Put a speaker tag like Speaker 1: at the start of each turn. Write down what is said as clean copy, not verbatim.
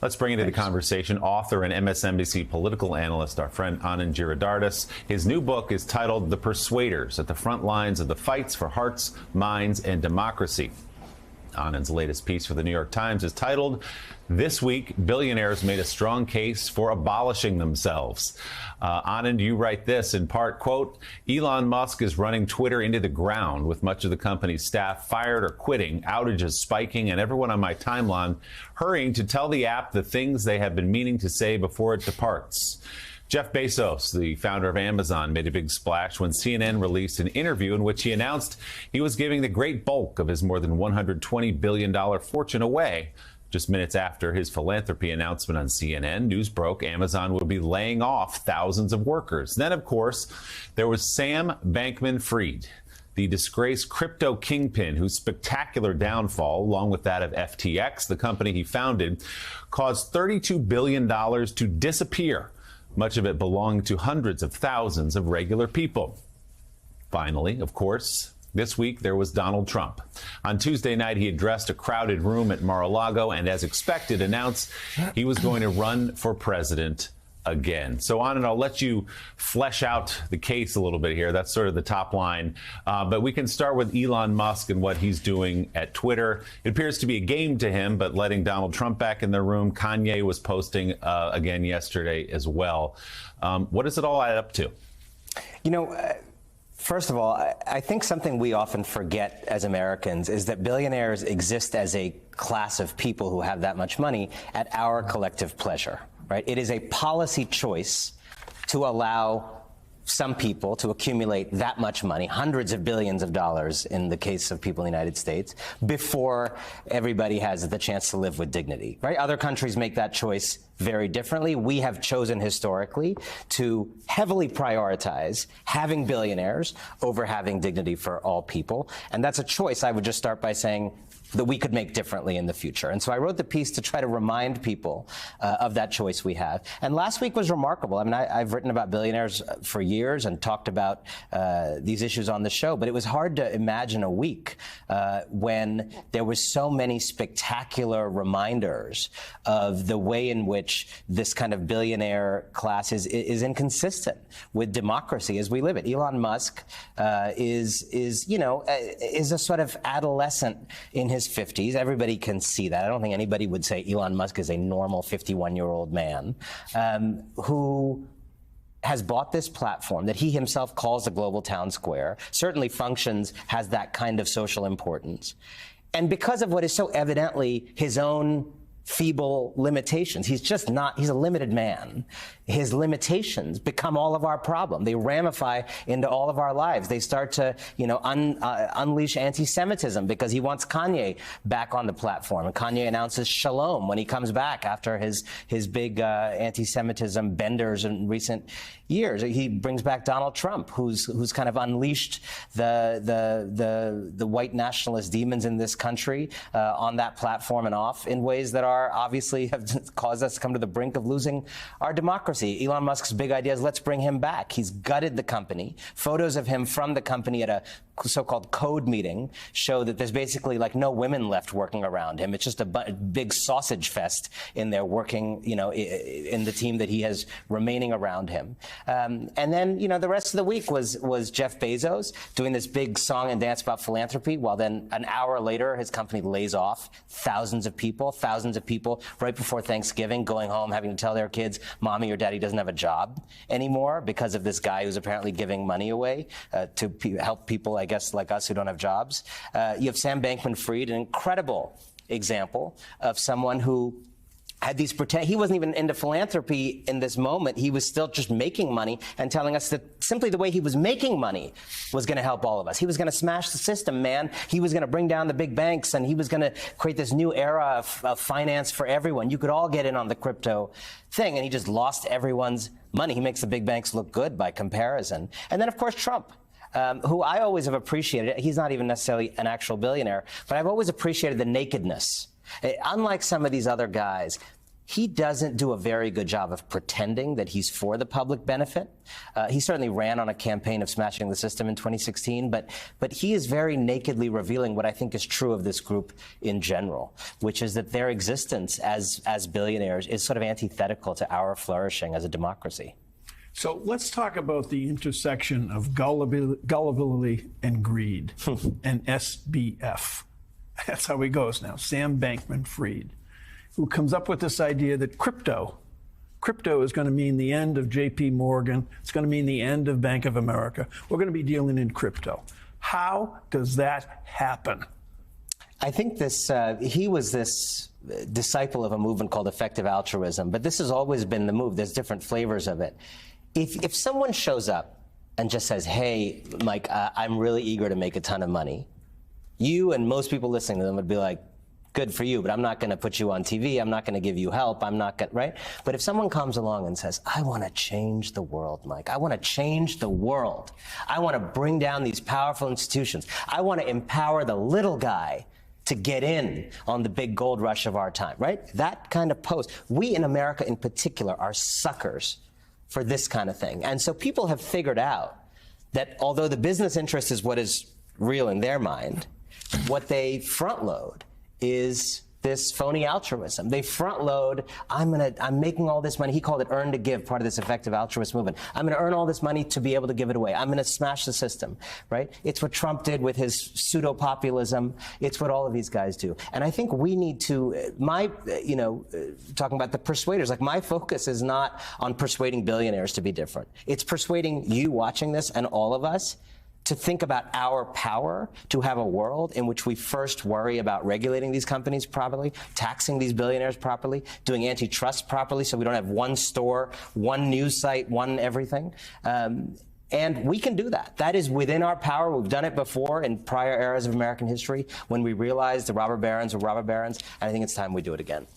Speaker 1: Let's bring into the conversation author and MSNBC political analyst, our friend Anand Giridharadas. His new book is titled The Persuaders: At the Front Lines of the Fights for Hearts, Minds, and Democracy. Anand's latest piece for the New York Times is titled, "This Week, Billionaires Made a Strong Case for Abolishing Themselves." Anand, you write this in part, quote, "Elon Musk is running Twitter into the ground with much of the company's staff fired or quitting, outages spiking, and everyone on my timeline hurrying to tell the app the things they have been meaning to say before it departs." Jeff Bezos, the founder of Amazon, made a big splash when CNN released an interview in which he announced he was giving the great bulk of his more than $120 billion fortune away. Just minutes after his philanthropy announcement on CNN, news broke Amazon would be laying off thousands of workers. Then, of course, there was Sam Bankman-Fried, the disgraced crypto kingpin whose spectacular downfall, along with that of FTX, the company he founded, caused $32 billion to disappear, much of it belonging to hundreds of thousands of regular people. Finally, of course, this week there was Donald Trump. On Tuesday night, he addressed a crowded room at Mar-a-Lago and, as expected, announced he was going to run for president again. So, Anand, I'll let you flesh out the case a little bit here. That's sort of the top line. But we can start with Elon Musk and what he's doing at Twitter. It appears to be a game to him, but letting Donald Trump back in the room. Kanye was posting again yesterday as well. What does it all add up to?
Speaker 2: You know, first of all, I think something we often forget as Americans is that billionaires exist as a class of people who have that much money at our collective pleasure. Right? It is a policy choice to allow some people to accumulate that much money, hundreds of billions of dollars in the case of people in the United States, before everybody has the chance to live with dignity. Right? Other countries make that choice very differently. We have chosen historically to heavily prioritize having billionaires over having dignity for all people. And that's a choice, I would just start by saying, that we could make differently in the future. And so I wrote the piece to try to remind people of that choice we have. And last week was remarkable. I mean, I've written about billionaires for years and talked about these issues on the show, but it was hard to imagine a week when there was so many spectacular reminders of the way in which this kind of billionaire class is inconsistent with democracy as we live it. Elon Musk is a sort of adolescent in his 50s. Everybody can see that. I don't think anybody would say Elon Musk is a normal 51-year-old man who has bought this platform that he himself calls the global town square, certainly functions, has that kind of social importance. And because of what is so evidently his own feeble limitations. He's a limited man. His limitations become all of our problem. They ramify into all of our lives. They start to, unleash anti-Semitism because he wants Kanye back on the platform. And Kanye announces shalom when he comes back after his big anti-Semitism benders in recent years. He brings back Donald Trump, who's kind of unleashed the white nationalist demons in this country on that platform and off in ways that are obviously have caused us to come to the brink of losing our democracy. Elon Musk's big idea is let's bring him back. He's gutted the company. Photos of him from the company at a so-called code meeting show that there's basically like no women left working around him. It's just a big sausage fest in there working, in the team that he has remaining around him. And then, the rest of the week was Jeff Bezos doing this big song and dance about philanthropy, while then an hour later, his company lays off thousands of people right before Thanksgiving, going home, having to tell their kids, Mommy or Daddy doesn't have a job anymore because of this guy who's apparently giving money away to help people, I guess, like us who don't have jobs. You have Sam Bankman-Fried, an incredible example of someone who had these he wasn't even into philanthropy in this moment. He was still just making money and telling us that simply the way he was making money was going to help all of us. He was going to smash the system, man. He was going to bring down the big banks, and he was going to create this new era of finance for everyone. You could all get in on the crypto thing, and he just lost everyone's money. He makes the big banks look good by comparison. And then, of course, Trump. Who I always have appreciated. He's not even necessarily an actual billionaire, but I've always appreciated the nakedness. Unlike some of these other guys, he doesn't do a very good job of pretending that he's for the public benefit. He certainly ran on a campaign of smashing the system in 2016, but he is very nakedly revealing what I think is true of this group in general, which is that their existence as billionaires is sort of antithetical to our flourishing as a democracy.
Speaker 3: So let's talk about the intersection of gullibility and greed and SBF. That's how he goes now, Sam Bankman-Fried, who comes up with this idea that crypto is going to mean the end of JP Morgan. It's going to mean the end of Bank of America. We're going to be dealing in crypto. How does that happen?
Speaker 2: I think he was this disciple of a movement called effective altruism, but this has always been the move. There's different flavors of it. If someone shows up and just says, hey, Mike, I'm really eager to make a ton of money, you and most people listening to them would be like, good for you, but I'm not going to put you on TV. I'm not going to give you help. I'm not going to, right? But if someone comes along and says, I want to change the world, Mike. I want to change the world. I want to bring down these powerful institutions. I want to empower the little guy to get in on the big gold rush of our time, right? That kind of pose. We in America in particular are suckers for this kind of thing. And so people have figured out that although the business interest is what is real in their mind, what they front load is this phony altruism. They front load, I'm making all this money. He called it earn to give, part of this effective altruist movement. I'm going to earn all this money to be able to give it away. I'm going to smash the system, right? It's what Trump did with his pseudo-populism. It's what all of these guys do. And I think we need to, talking about the persuaders, like my focus is not on persuading billionaires to be different. It's persuading you watching this and all of us to think about our power to have a world in which we first worry about regulating these companies properly, taxing these billionaires properly, doing antitrust properly so we don't have one store, one news site, one everything. And we can do that. That is within our power. We've done it before in prior eras of American history when we realized the robber barons were robber barons. And I think it's time we do it again.